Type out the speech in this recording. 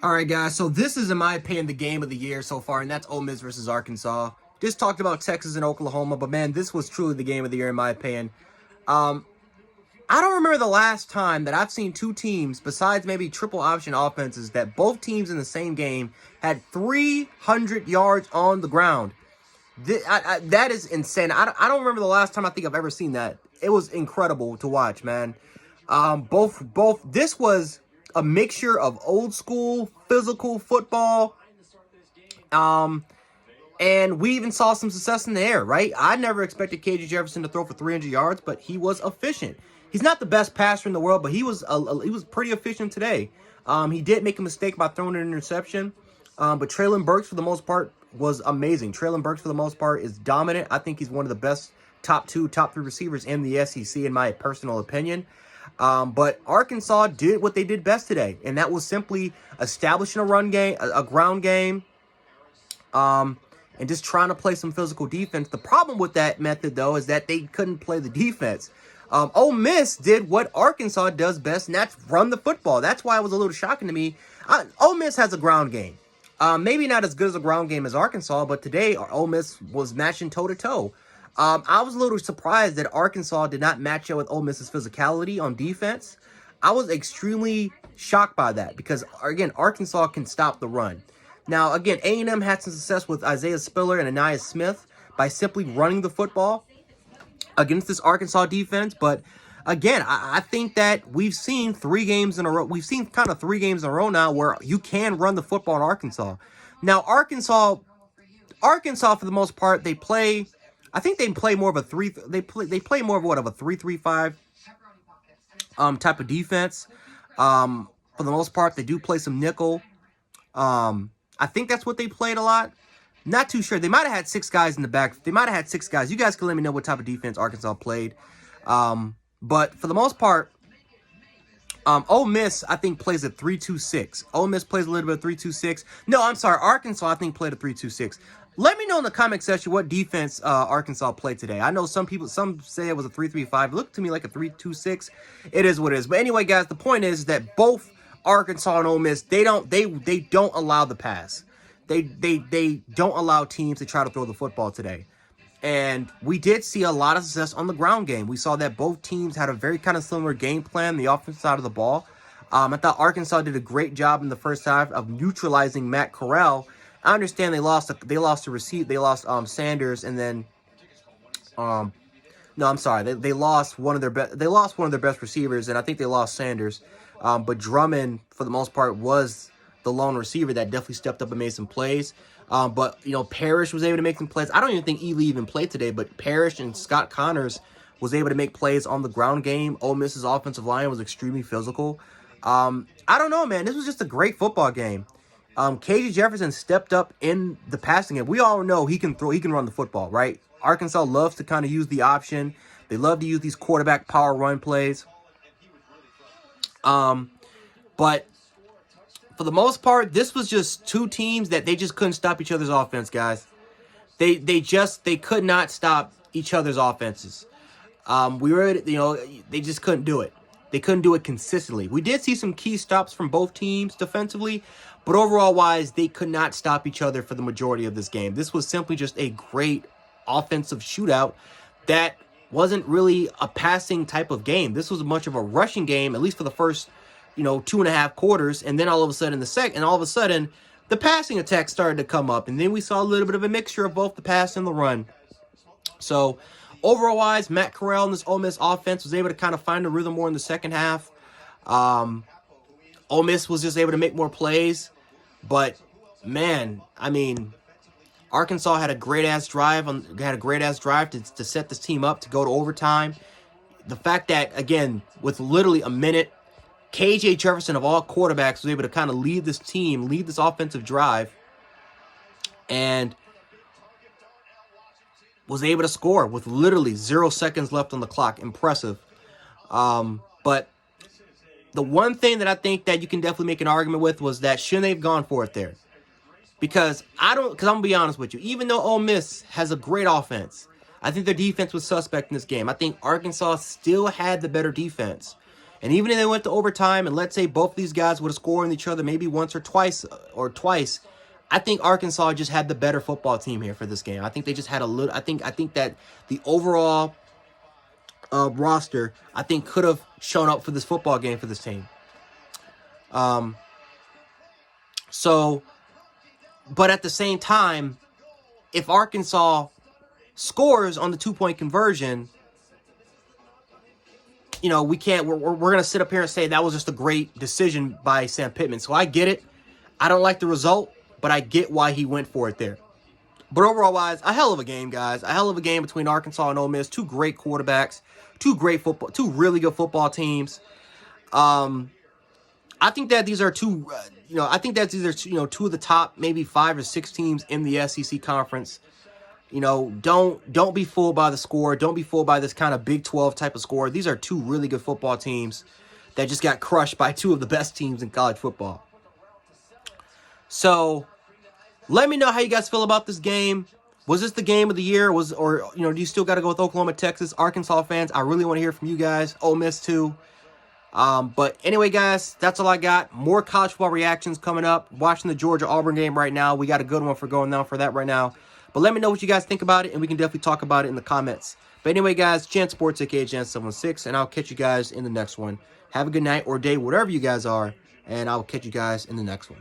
All right, guys. So this is, in my opinion, the game of the year so far, and that's Ole Miss versus Arkansas. Just talked about Texas and Oklahoma, but man, this was truly the game of the year in my opinion. Um, I don't remember the last time that I've seen two teams, besides maybe triple option offenses, that both teams in the same game had 300 yards on the ground. That is insane. I don't remember the last time I think I've ever seen that. It was incredible to watch, man. Both. This was a mixture of old school physical football. Um, and we even saw some success in the air, right? I never expected KJ Jefferson to throw for 300 yards, but he was efficient. He's not the best passer in the world, but he was pretty efficient today. He did make a mistake by throwing an interception, but Traylon Burks, for the most part, was amazing. Traylon Burks, for the most part, is dominant. I think he's one of the best top three receivers in the SEC, in my personal opinion. But Arkansas did what they did best today, and that was simply establishing a run game, a ground game, and just trying to play some physical defense. The problem with that method, though, is that they couldn't play the defense. Ole Miss did what Arkansas does best, and that's run the football. That's why it was a little shocking to me. Ole Miss has a ground game. Maybe not as good as a ground game as Arkansas, but today Ole Miss was matching toe-to-toe. I was a little surprised that Arkansas did not match up with Ole Miss's physicality on defense. I was extremely shocked by that because, again, Arkansas can stop the run. Now, again, A&M had some success with Isaiah Spiller and Aniyah Smith by simply running the football against this Arkansas defense. But, again, I think that we've seen 3 games in a row. We've seen kind of 3 games in a row now where you can run the football in Arkansas. Now, Arkansas, for the most part, they play... I think they play more of a They play more of what, of a 3-3-5 type of defense. For the most part, they do play some nickel. I think that's what they played a lot. Not too sure. They might have had 6 guys in the back. They might have had 6 guys. You guys can let me know what type of defense Arkansas played. But for the most part, Ole Miss, I think, plays a 3-2-6. Ole Miss plays a little bit of 3-2-6. No, I'm sorry. Arkansas, I think, played a 3-2-6. Let me know in the comment section what defense Arkansas played today. I know some say it was a 3-3-5. It looked to me like a 3-2-6. It is what it is. But anyway, guys, the point is that both Arkansas and Ole Miss, they don't allow the pass. They don't allow teams to try to throw the football today. And we did see a lot of success on the ground game. We saw that both teams had a very kind of similar game plan, the offensive side of the ball. I thought Arkansas did a great job in the first half of neutralizing Matt Corral. I understand they lost to receive. They lost Sanders, and then no, I'm sorry. They lost one of their best receivers, and I think they lost Sanders. But Drummond, for the most part, was the lone receiver that definitely stepped up and made some plays. But, you know, Parrish was able to make some plays. I don't even think Ely even played today, but Parrish and Scott Connors was able to make plays on the ground game. Ole Miss's offensive line was extremely physical. I don't know, man. This was just a great football game. KJ Jefferson stepped up in the passing game. We all know he can run the football, right? Arkansas loves to kind of use the option. They love to use these quarterback power run plays. But for the most part, this was just two teams that they just couldn't stop each other's offense, guys. They could not stop each other's offenses. They just couldn't do it. They couldn't do it consistently. We did see some key stops from both teams defensively, but overall wise, they could not stop each other for the majority of this game. This was simply just a great offensive shootout that wasn't really a passing type of game. This was much of a rushing game, at least for the first, 2.5 quarters, and then all of a sudden the passing attack started to come up, and then we saw a little bit of a mixture of both the pass and the run. So overall wise, Matt Corral and this Ole Miss offense was able to kind of find a rhythm more in the second half. Ole Miss was just able to make more plays, but man, I mean, Arkansas had a great ass drive to set this team up to go to overtime. The fact that, again, with literally a minute, KJ Jefferson of all quarterbacks was able to kind of lead this offensive drive, and was able to score with literally 0 seconds left on the clock. Impressive. But the one thing that I think that you can definitely make an argument with was that shouldn't they have gone for it there? Because I'm going to be honest with you. Even though Ole Miss has a great offense, I think their defense was suspect in this game. I think Arkansas still had the better defense. And even if they went to overtime, and let's say both of these guys would have scored on each other maybe once or twice, I think Arkansas just had the better football team here for this game. I think they just had a little. I think that the overall roster, I think, could have shown up for this football game for this team. So, but at the same time, if Arkansas scores on the 2-point conversion, you know, we can't. We're gonna sit up here and say that was just a great decision by Sam Pittman. So I get it. I don't like the result, but I get why he went for it there. But overall wise, a hell of a game, guys. A hell of a game between Arkansas and Ole Miss. Two great quarterbacks, two really good football teams. I think that these are two. I think that these are two of the top maybe 5 or 6 teams in the SEC conference. Don't be fooled by the score. Don't be fooled by this kind of Big 12 type of score. These are two really good football teams that just got crushed by two of the best teams in college football. So, let me know how you guys feel about this game. Was this the game of the year? Do you still got to go with Oklahoma, Texas? Arkansas fans, I really want to hear from you guys. Ole Miss too. But anyway, guys, that's all I got. More college football reactions coming up. Watching the Georgia-Auburn game right now. We got a good one for going down for that right now. But let me know what you guys think about it, and we can definitely talk about it in the comments. But anyway, guys, Jan Sports, aka Jan716, and I'll catch you guys in the next one. Have a good night or day, whatever you guys are, and I'll catch you guys in the next one.